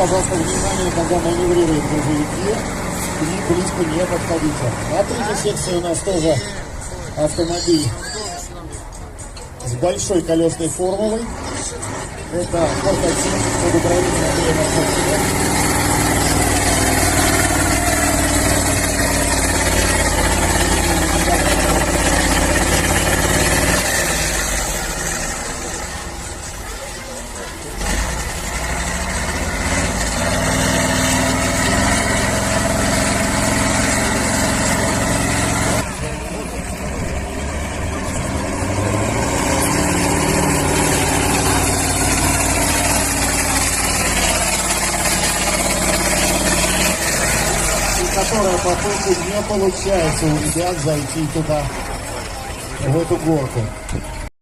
пожалуйста, внимание, когда маневрируют грузовики, к ним близко не подходите. На третьей секции у нас тоже автомобиль с большой колесной формулой. Это прототип под управлением Андрея Московского. Которая попытка не получается у ребят зайти туда, в эту горку.